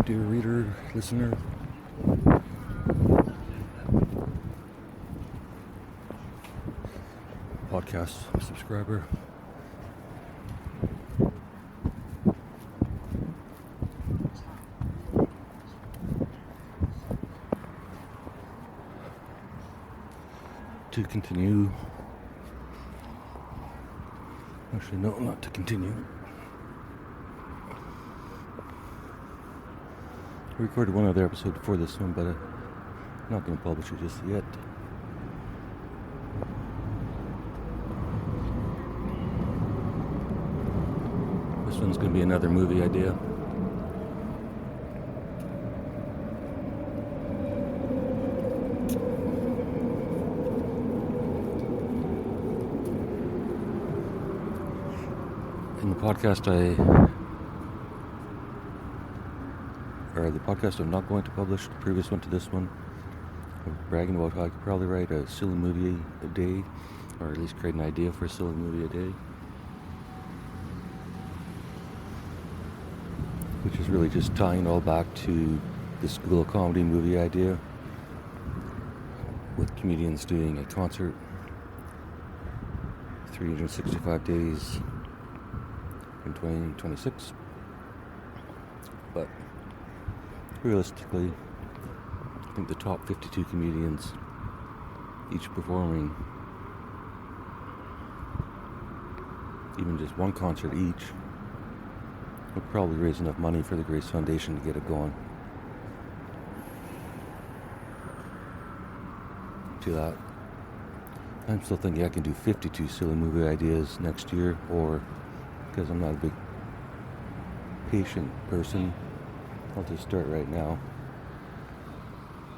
dear reader, listener, podcast subscriber. To continue. Actually, no, not to continue. I recorded one other episode before this one, but I'm not going to publish it just yet. This one's going to be another movie idea. In the podcast I'm not going to publish, the previous one to this one, I'm bragging about how I could probably write a silly movie a day, or at least create an idea for a silly movie a day. Which is really just tying it all back to the school of comedy movie idea, with comedians doing a concert 365 days in 2026. But realistically, I think the top 52 comedians, each performing even just one concert each, would probably raise enough money for the Grace Foundation to get it going. To that, I'm still thinking I can do 52 silly movie ideas next year, or because I'm not a big patient person, I'll just start right now.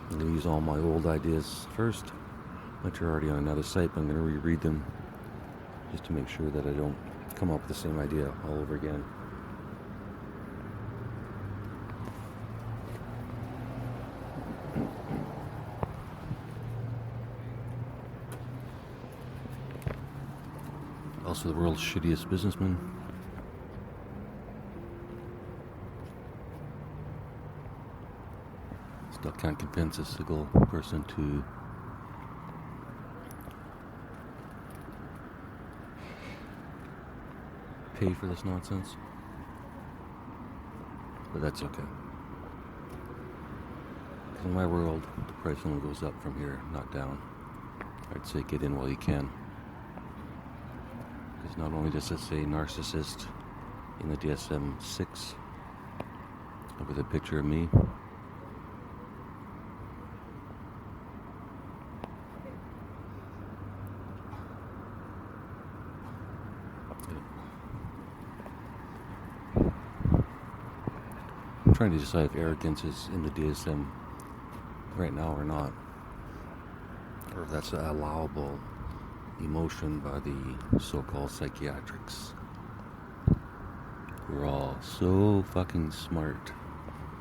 I'm going to use all my old ideas first, which are already on another site, but I'm going to reread them just to make sure that I don't come up with the same idea all over again. Also, the world's shittiest businessman. Still can't convince a single person to pay for this nonsense. But that's okay. Because in my world, the price only goes up from here, not down. I'd say get in while you can. Because not only does it say narcissist in the DSM-6 with a picture of me, I'm trying to decide if arrogance is in the DSM right now or not, or if that's an allowable emotion by the so-called psychiatrists, who are all so fucking smart.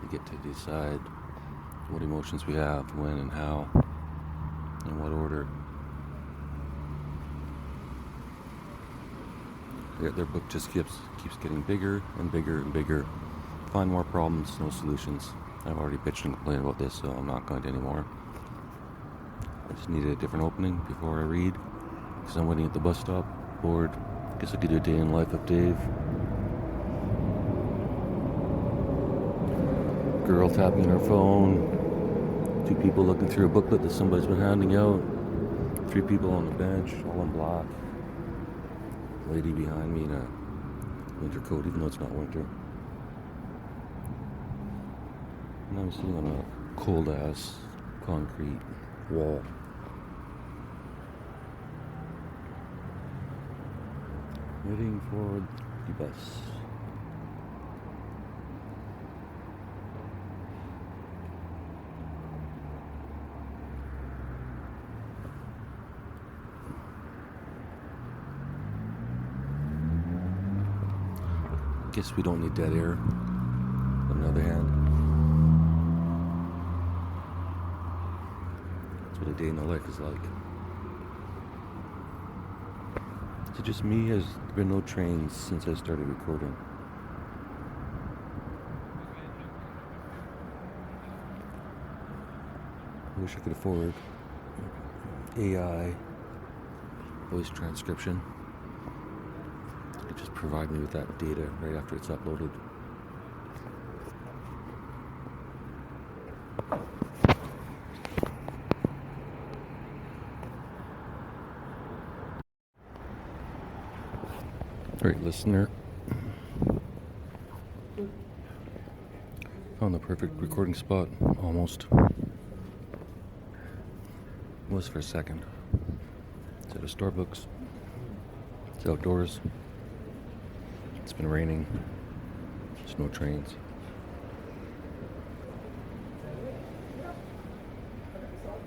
They get to decide what emotions we have, when and how, in what order. Their book just keeps getting bigger and bigger and bigger. Find more problems, no solutions. I've already bitched and complained about this, so I'm not going to anymore. I just needed a different opening before I read, because I'm waiting at the bus stop, bored. Guess I could do a day in life of Dave. Girl tapping on her phone. 2 people looking through a booklet that somebody's been handing out. 3 people on the bench, all in black. Lady behind me in a winter coat, even though it's not winter. And I'm sitting on a cold ass concrete wall. Waiting for the bus. Guess we don't need dead air. On the other hand, that's what a day in the life is like. Is it just me? Has there been no trains since I started recording? I wish I could afford AI voice transcription. It just provide me with that data right after it's uploaded. Alright, listener. Found the perfect recording spot, almost. Was for a second. It's at a Starbucks. It's outdoors. It's been raining. There's no trains.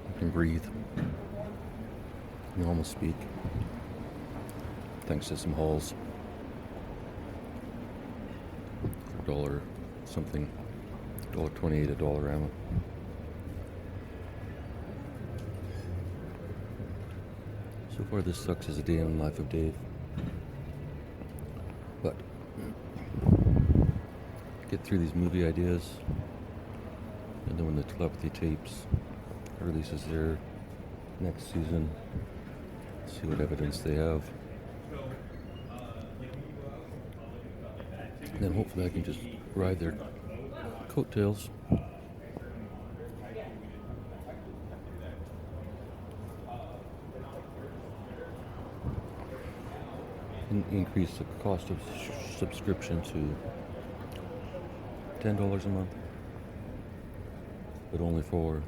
I can breathe. I can almost speak. Thanks to some halls. $1 something. $1.28 at Dollarama. So far this sucks as a day in the life of Dave. But get through these movie ideas, and then when the Telepathy Tapes releases their next season, see what evidence they have. And then hopefully I can just ride their coattails. And increase the cost of subscription to $10 a month, but only for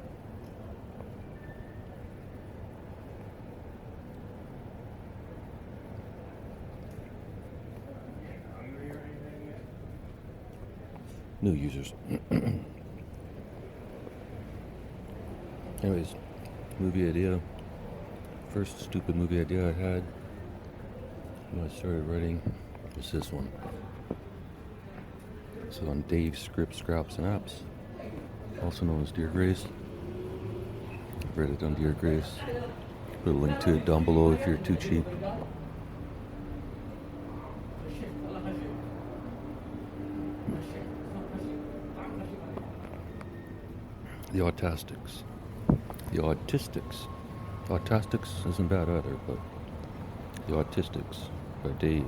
new users. Anyways, movie idea. First stupid movie idea I had when I started writing was this one. It's on Dave's Script, Scraps, and Apps, also known as Dear Grace. I've read it on Dear Grace. Put a link to it down below if you're too cheap. The Autistics. The Autistics. Autistics isn't bad either, but The Autistics by Dave.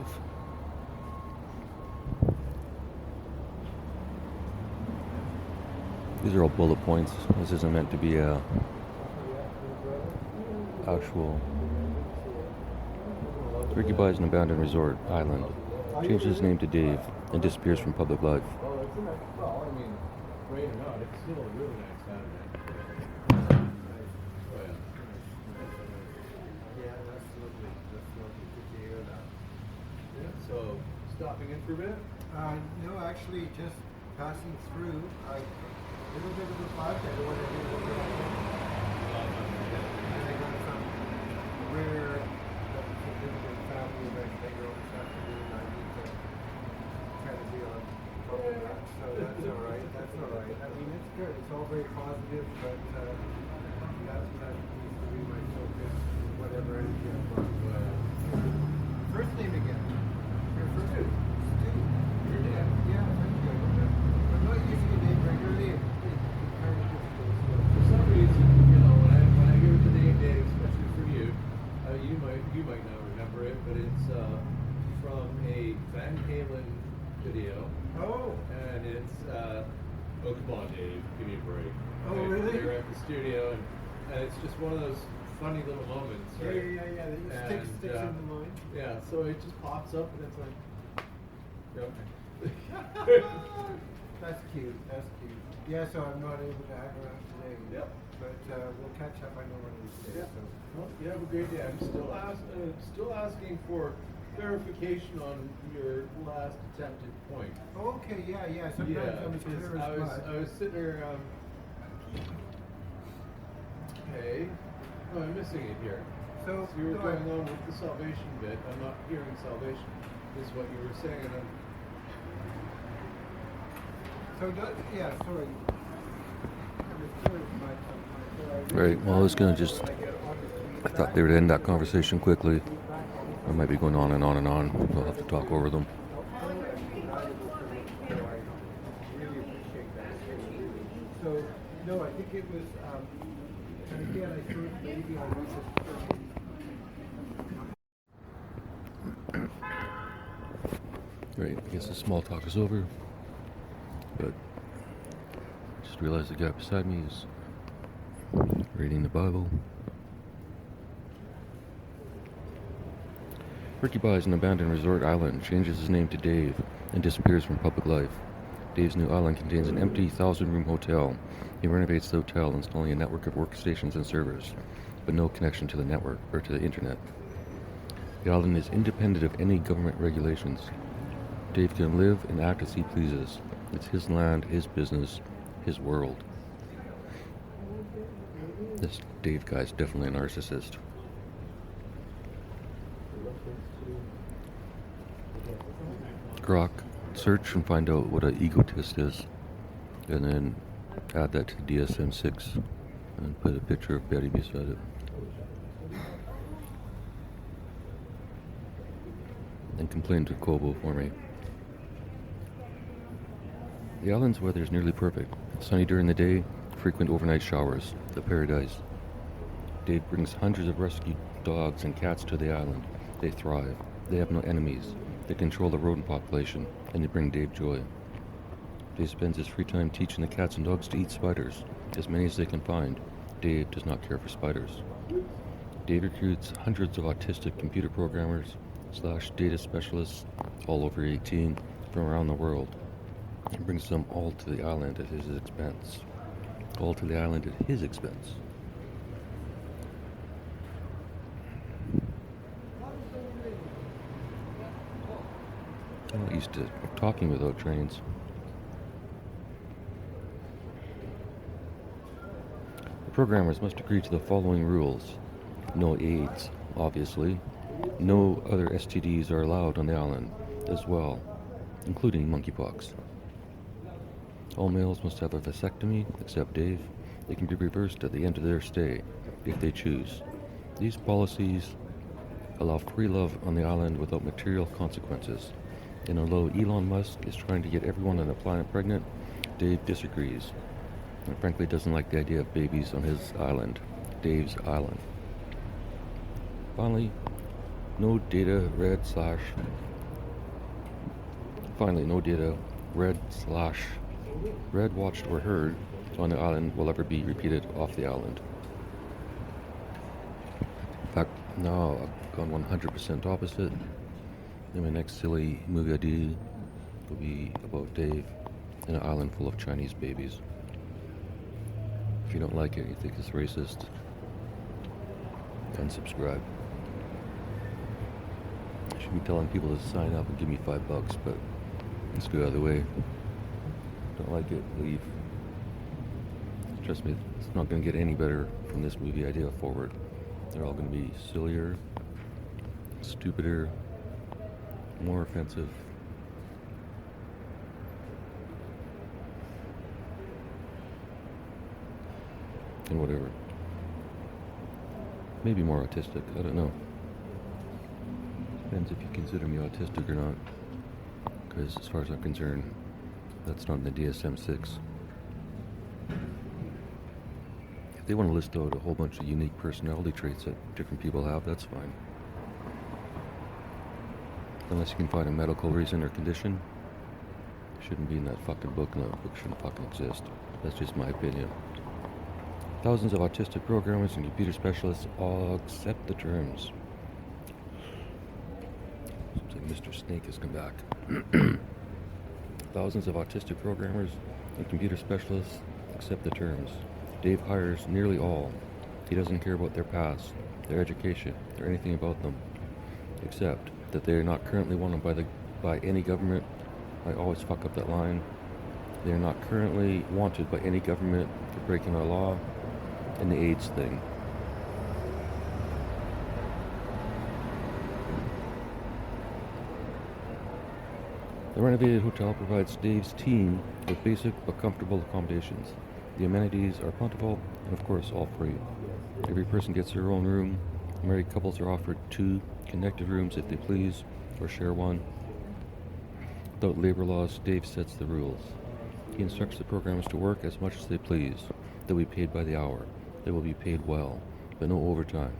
These are all bullet points. This isn't meant to be a actual. Ricky buys an abandoned resort island, changes his name to Dave, and disappears from public life. Rain or not, it's still a really nice Saturday. Yeah, that's lovely. That's lovely to hear that. Yeah, so stopping in for a bit? No, actually just passing through. A little bit of a bug. I don't want to do what and I got some rare significant family event later on this afternoon. I need to kind of be on top of that. So that's all right. That's all right. I mean, it's good. It's all very positive, but that needs to be my focus, whatever energy I've got. First name again. Your first name? Stu. Your name? Yeah, thank you. I'm not using a name regularly. It's kind of difficult. For some reason, you know, when I hear the name Dave, especially for you, you might not remember it, but it's from a Van Halen video. Oh. And it's oh come on Dave, give me a break. Oh really? They're at the studio and it's just one of those funny little moments, right? Yeah. That sticks in the mind. Yeah, so it just pops up and it's like, okay. That's cute. Yeah, so I'm not able to hang around today. Yep. But we'll catch up. I know one of these days. Yeah. So. Well, you have a great day. I'm still asking for clarification on your last attempted point. Okay. Yeah. Sometimes I'm as clear as mud. I was sitting there. Okay. Oh, I'm missing it here. So you were going on with the salvation bit. I'm not hearing salvation. Is what you were saying, and I'm. Yeah. Sorry. I'm as clear as mud sometimes. Right, well I was gonna just, I thought they would end that conversation quickly. I might be going on and on and on. We'll have to talk over them. So, no, I think it was And again, I thought maybe I wasn't. Right, I guess the small talk is over. But just realized the guy beside me is reading the Bible. Ricky buys an abandoned resort island, changes his name to Dave, and disappears from public life. Dave's new island contains an empty 1,000-room hotel. He renovates the hotel, installing a network of workstations and servers, but no connection to the network or to the internet. The island is independent of any government regulations. Dave can live and act as he pleases. It's his land, his business, his world. This Dave guy's definitely a narcissist. Grok, search and find out what an egotist is, and then add that to the DSM-6 and put a picture of Betty beside it. And complain to Kobo for me. The island's weather is nearly perfect. Sunny during the day, frequent overnight showers. The paradise. Dave brings hundreds of rescued dogs and cats to the island. They thrive. They have no enemies. They control the rodent population, and they bring Dave joy. Dave spends his free time teaching the cats and dogs to eat spiders, as many as they can find. Dave does not care for spiders. Dave recruits hundreds of autistic computer programmers / data specialists, all over 18, from around the world, and brings them all to the island at his expense. All to the island at his expense. I'm not used to talking without trains. The programmers must agree to the following rules. No AIDS, obviously. No other STDs are allowed on the island, as well, including monkeypox. All males must have a vasectomy, except Dave. They can be reversed at the end of their stay, if they choose. These policies allow free love on the island without material consequences. And although Elon Musk is trying to get everyone on the planet pregnant, Dave disagrees, and frankly doesn't like the idea of babies on his island, Dave's island. Finally, no data red watched or heard on the island will ever be repeated off the island. In fact, now I've gone 100% opposite. And my next silly movie idea will be about Dave in an island full of Chinese babies. If you don't like it, you think it's racist, unsubscribe. I should be telling people to sign up and give me $5, but let's go the other way. Don't like it, leave. Trust me, it's not going to get any better from this movie idea forward. They're all going to be sillier, stupider, more offensive. And whatever. Maybe more autistic, I don't know. Depends if you consider me autistic or not. Because as far as I'm concerned, that's not in the DSM-6. If they want to list out a whole bunch of unique personality traits that different people have, that's fine. Unless you can find a medical reason or condition, it shouldn't be in that fucking book, and that book shouldn't fucking exist. That's just my opinion. Thousands of autistic programmers and computer specialists all accept the terms. Seems like Mr. Snake has come back. Thousands of autistic programmers and computer specialists accept the terms. Dave hires nearly all. He doesn't care about their past, their education, or anything about them, except that they are not currently wanted by any government. I always fuck up that line. They are not currently wanted by any government for breaking our law, and the AIDS thing. The renovated hotel provides Dave's team with basic but comfortable accommodations. The amenities are plentiful and of course all free. Every person gets their own room. Married couples are offered 2 connected rooms if they please, or share one. Without labor laws, Dave sets the rules. He instructs the programmers to work as much as they please. They'll be paid by the hour. They will be paid well, but no overtime.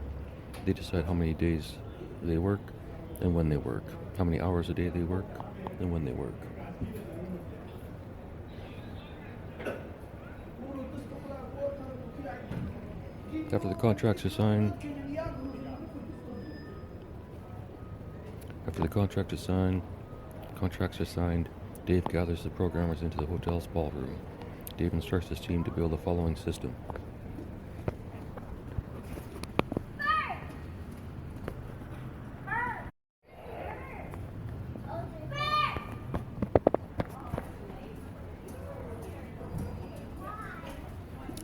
They decide how many days they work and when they work, how many hours a day they work and when they work. After the contracts are signed, contracts are signed, Dave gathers the programmers into the hotel's ballroom. Dave instructs his team to build the following system.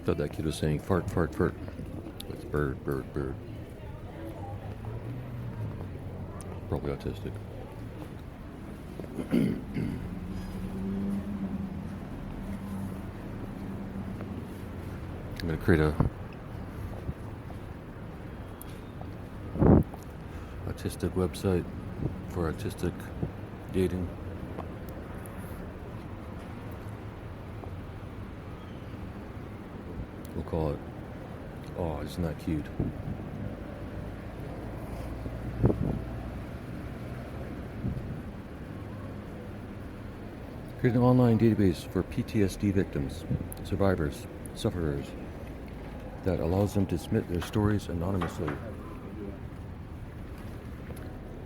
Thought that kid was saying fart, fart, fart. It's bird, bird, bird. Probably autistic. I'm going to create a autistic website for autistic dating. We'll call it, oh, isn't that cute? Create an online database for PTSD victims, survivors, sufferers, that allows them to submit their stories anonymously.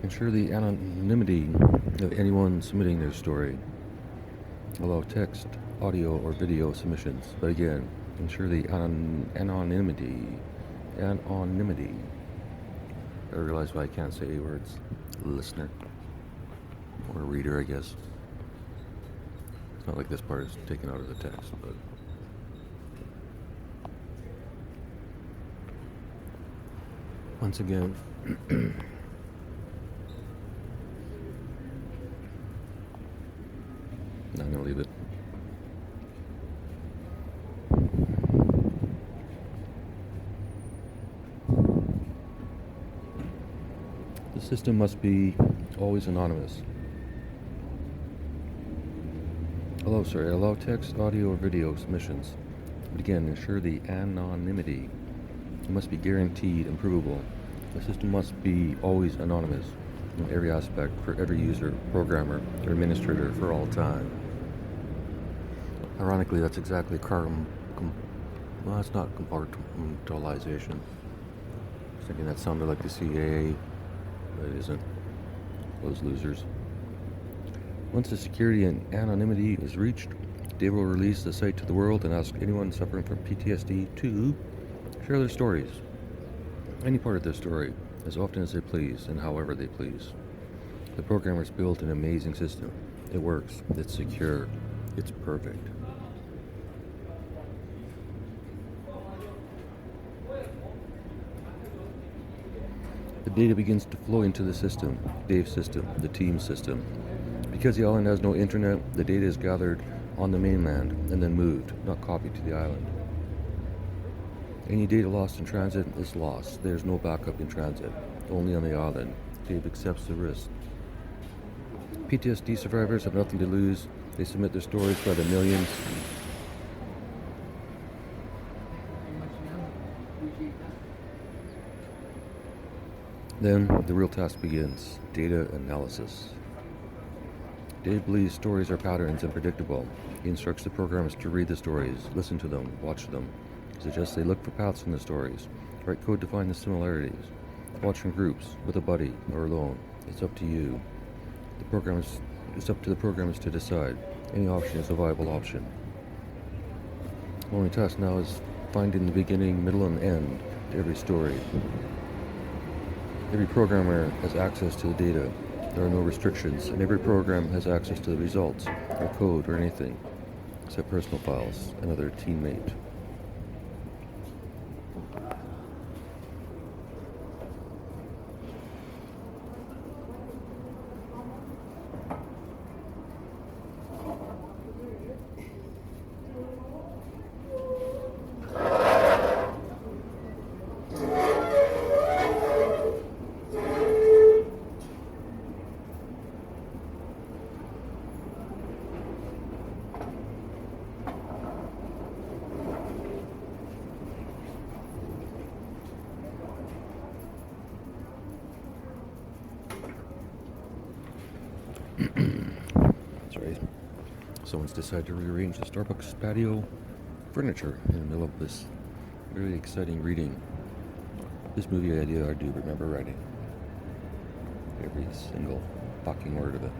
Ensure the anonymity of anyone submitting their story. Allow text, audio, or video submissions, but again, ensure the anonymity. I realize why I can't say A words. Listener. Or reader, I guess. It's not like this part is taken out of the text, but... Once again... I'm going to leave it. The system must be always anonymous. Allow text, audio, or video submissions. But again, ensure the anonymity. It must be guaranteed and provable. The system must be always anonymous in every aspect for every user, programmer, or administrator for all time. Ironically, that's exactly well, it's not compartmentalization. I was thinking that sounded like the CIA, but it isn't. Those losers. Once the security and anonymity is reached, Dave will release the site to the world and ask anyone suffering from PTSD to share their stories. Any part of their story, as often as they please and however they please. The programmers built an amazing system. It works. It's secure. It's perfect. The data begins to flow into the system, Dave's system, the team's system. Because the island has no internet, the data is gathered on the mainland and then moved, not copied to the island. Any data lost in transit is lost. There's no backup in transit, only on the island. Dave accepts the risk. PTSD survivors have nothing to lose. They submit their stories by the millions. Then the real task begins, data analysis. Dave believes stories are patterns and predictable. He instructs the programmers to read the stories, listen to them, watch them. He suggests they look for paths in the stories, write code to find the similarities, watch in groups, with a buddy, or alone. It's up to you. It's up to the programmers to decide. Any option is a viable option. The only task now is finding the beginning, middle, and end to every story. Every programmer has access to the data. There are no restrictions, and every program has access to the results, or code, or anything, except personal files, another teammate. Sorry. Someone's decided to rearrange the Starbucks patio furniture in the middle of this very exciting reading. This movie idea I do remember writing. Every single fucking word of it.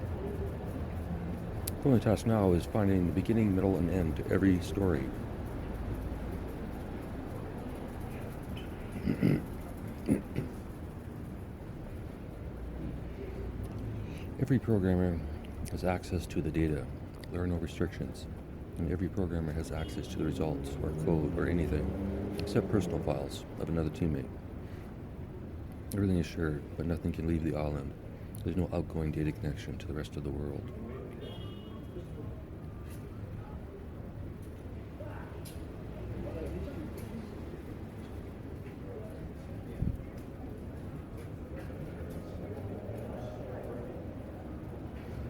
The only task now is finding the beginning, middle, and end to every story. Every programmer has access to the data. There are no restrictions. And every programmer has access to the results, or code, or anything, except personal files of another teammate. Everything is shared, but nothing can leave the island. There's no outgoing data connection to the rest of the world.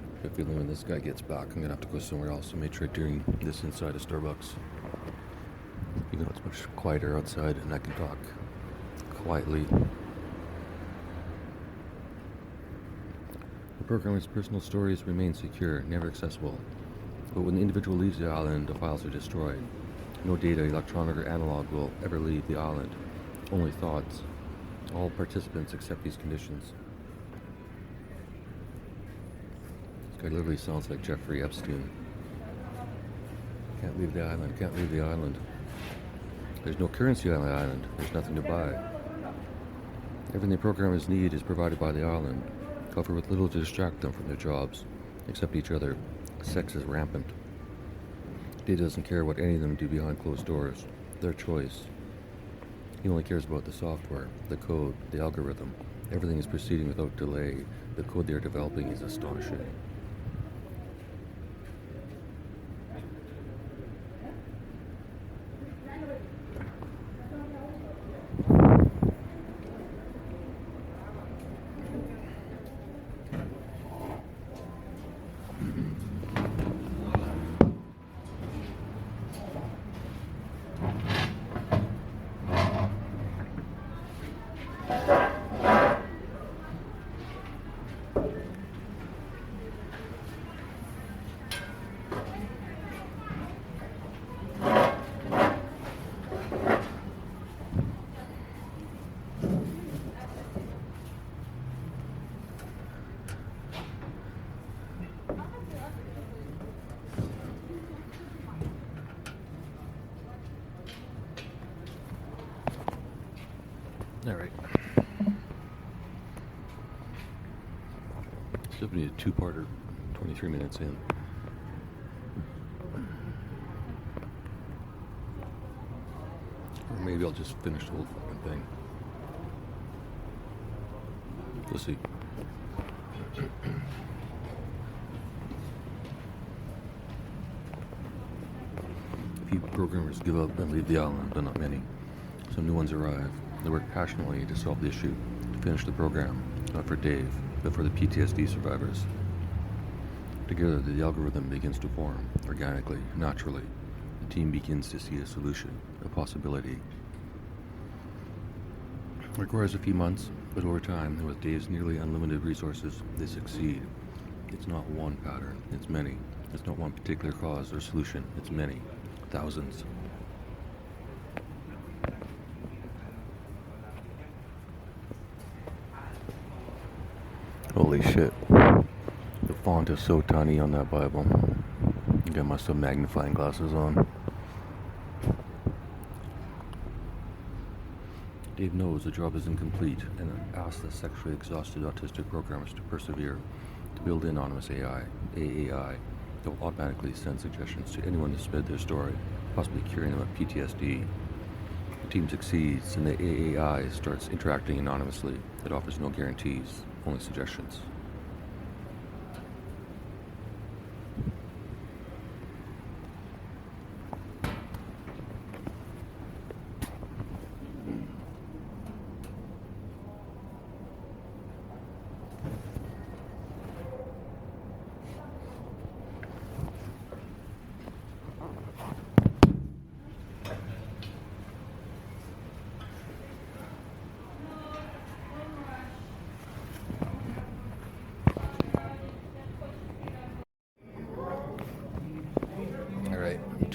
I have a feeling when this guy gets back, I'm gonna have to go somewhere else. I may try doing this inside a Starbucks. Even though it's much quieter outside and I can talk quietly. The programmer's personal stories remain secure, never accessible. But when the individual leaves the island, the files are destroyed. No data, electronic or analog, will ever leave the island. Only thoughts. All participants accept these conditions. This guy literally sounds like Jeffrey Epstein. Can't leave the island, can't leave the island. There's no currency on the island. There's nothing to buy. Everything the programmers need is provided by the island, however with little to distract them from their jobs, except each other. Sex is rampant. Data doesn't care what any of them do behind closed doors. Their choice. He only cares about the software, the code, the algorithm. Everything is proceeding without delay. The code they are developing is astonishing. Alright. Still need a two-parter, 23 minutes in. Or maybe I'll just finish the whole fucking thing. We'll see. Few programmers give up and leave the island, but not many. Some new ones arrive. They work passionately to solve the issue, to finish the program, not for Dave, but for the PTSD survivors. Together, the algorithm begins to form, organically, naturally. The team begins to see a solution, a possibility. It requires a few months, but over time, and with Dave's nearly unlimited resources, they succeed. It's not one pattern, it's many. It's not one particular cause or solution, it's many. Thousands. Holy shit. The font is so tiny on that Bible. I got my some magnifying glasses on. Dave knows the job is incomplete and asks the sexually exhausted autistic programmers to persevere, to build an anonymous AAI that will automatically send suggestions to anyone to spread their story, possibly curing them of PTSD. The team succeeds and the AAI starts interacting anonymously. It offers no guarantees, only suggestions.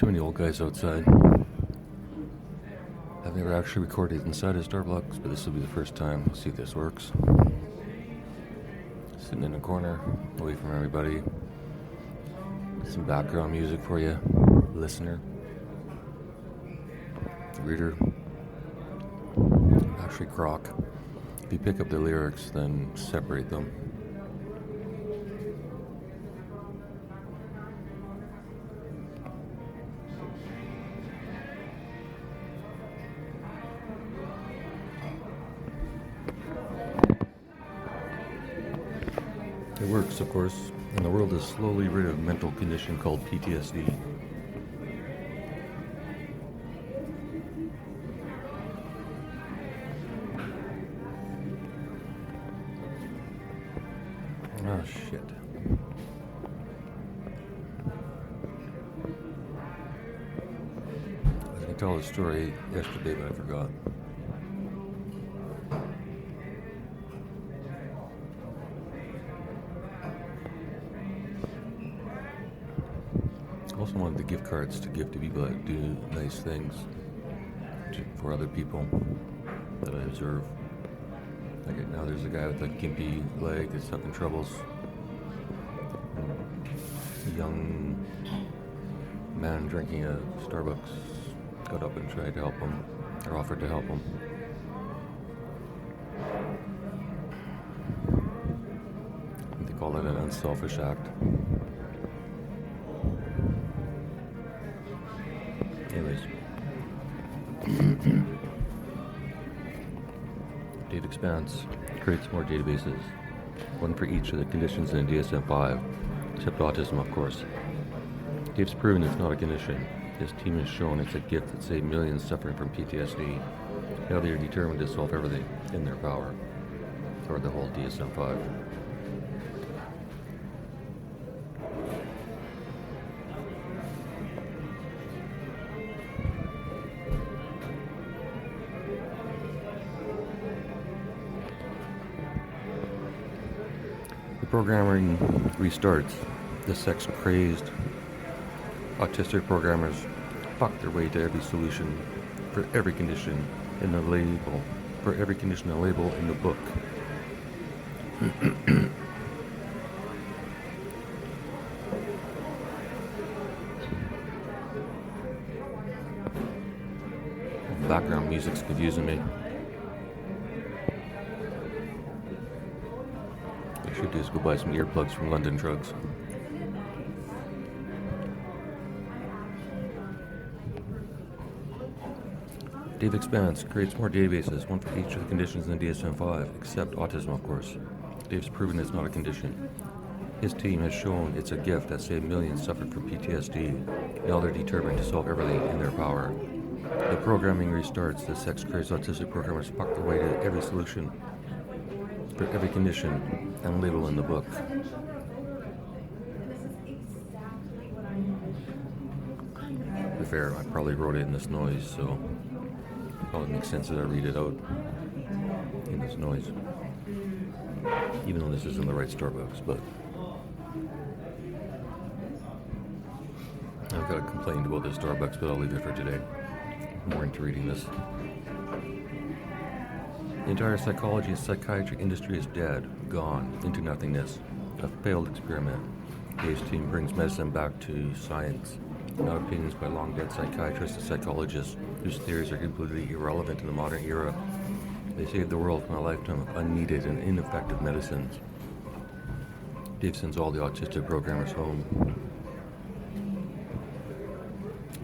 Too many old guys outside. I've never actually recorded inside a Starbucks, but this will be the first time. We'll see if this works. Sitting in a corner, away from everybody. Some background music for you, listener, reader. Actually, crock. If you pick up the lyrics, then separate them. It works, of course, and the world is slowly rid of a mental condition called PTSD. Oh, shit. I was going to tell a story yesterday, but I forgot. I also wanted the gift cards to give to people that do nice things for other people that I observe. Like now there's a guy with a gimpy leg that's having troubles. A young man drinking a Starbucks got up and tried to help him, or offered to help him. I think they call it an unselfish act. Anyways. Dave expands, creates more databases, one for each of the conditions in DSM-5, except autism, of course. Dave's proven it's not a condition. His team has shown it's a gift that saved millions suffering from PTSD. Now they are determined to solve everything in their power, or the whole DSM-5. Programming restarts. The sex-crazed autistic programmers fuck their way to every solution for every condition in the label, for every condition and label in the book. Background music's confusing me. I should just go buy some earplugs from London Drugs. Dave expands, creates more databases, one for each of the conditions in DSM-5, except autism, of course. Dave's proven it's not a condition. His team has shown it's a gift that saved millions suffering from PTSD. Now they're determined to solve everything in their power. The programming restarts. The sex-crazed autistic programmers fuck their way to every solution for every condition and label in the book. To be fair, I probably wrote it in this noise, so it probably makes sense that I read it out in this noise. Even though this isn't the right Starbucks, but I've got a complaint about this Starbucks, but I'll leave it for today. I'm more into reading this. The entire psychology and psychiatry industry is dead, gone, into nothingness. A failed experiment. Dave's team brings medicine back to science, not opinions by long-dead psychiatrists and psychologists whose theories are completely irrelevant in the modern era. They saved the world from a lifetime of unneeded and ineffective medicines. Dave sends all the autistic programmers home.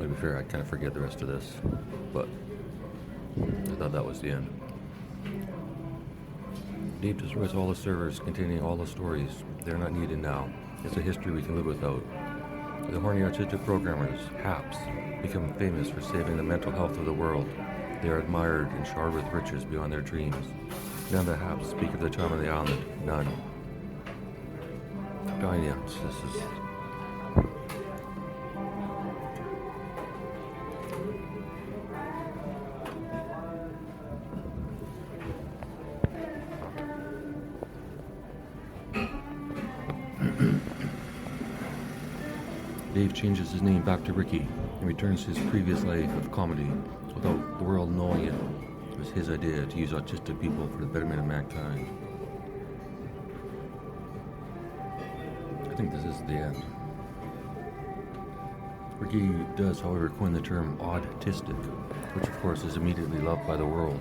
To be fair, I kind of forget the rest of this, but I thought that was the end. Dave destroys all the servers containing all the stories. They're not needed now. It's a history we can live without. The horny autistic programmers, HAPs, become famous for saving the mental health of the world. They are admired and showered with riches beyond their dreams. None of the HAPs speak of the charm of the island. None. This is... Dave changes his name back to Ricky. and returns to his previous life of comedy without the world knowing it. It was his idea to use autistic people for the betterment of mankind. I think this is the end. Ricky does, however, coin the term autistic, which of course is immediately loved by the world.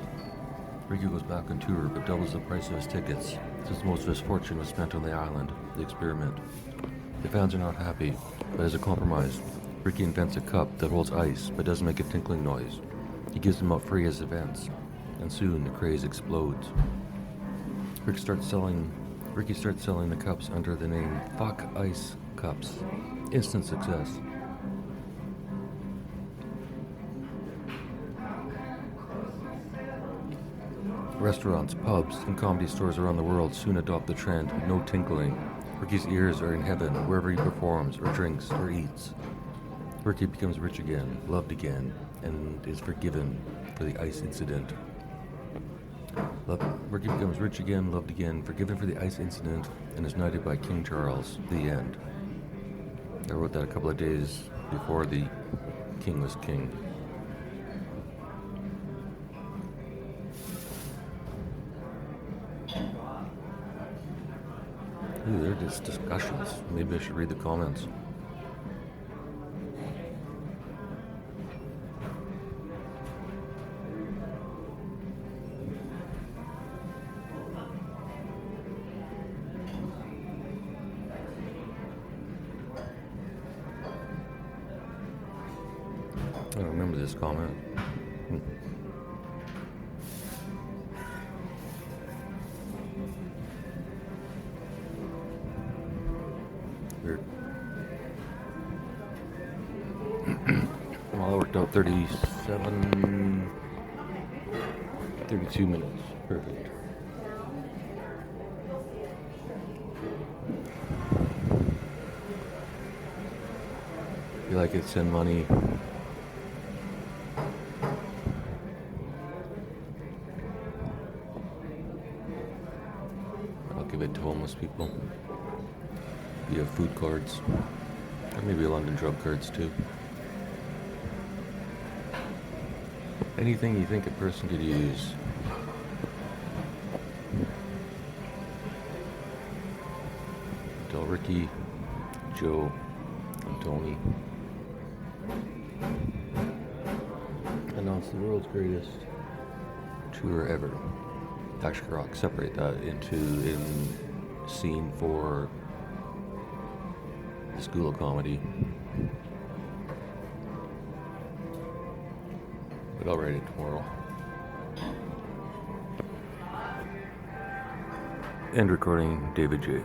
Ricky goes back on tour, but doubles the price of his tickets, since most of his fortune was spent on the island, the experiment. The fans are not happy, but as a compromise, Ricky invents a cup that holds ice, but doesn't make a tinkling noise. He gives them out free as events, and soon the craze explodes. Ricky starts selling the cups under the name Fuck Ice Cups. Instant success. Restaurants, pubs, and comedy stores around the world soon adopt the trend, no tinkling. Ricky's ears are in heaven wherever he performs, or drinks, or eats. Ricky becomes rich again, loved again, and is forgiven for the ice incident. Ricky becomes rich again, loved again, forgiven for the ice incident, and is knighted by King Charles. The end. I wrote that a couple of days before the king was king. Ooh, they're just discussions. Maybe I should read the comments. I don't remember this comment. Weird. Well, I worked out 32 minutes. Perfect. If you like it, send money. I'll give it to homeless people. You have food cards, or maybe London drug cards too. Anything you think a person could use. Tell Ricky, Joe, and Tony. Announce the world's greatest tour ever. Actually, Rock, separate that in scene for the School of Comedy. But I'll write it tomorrow. End recording, David J.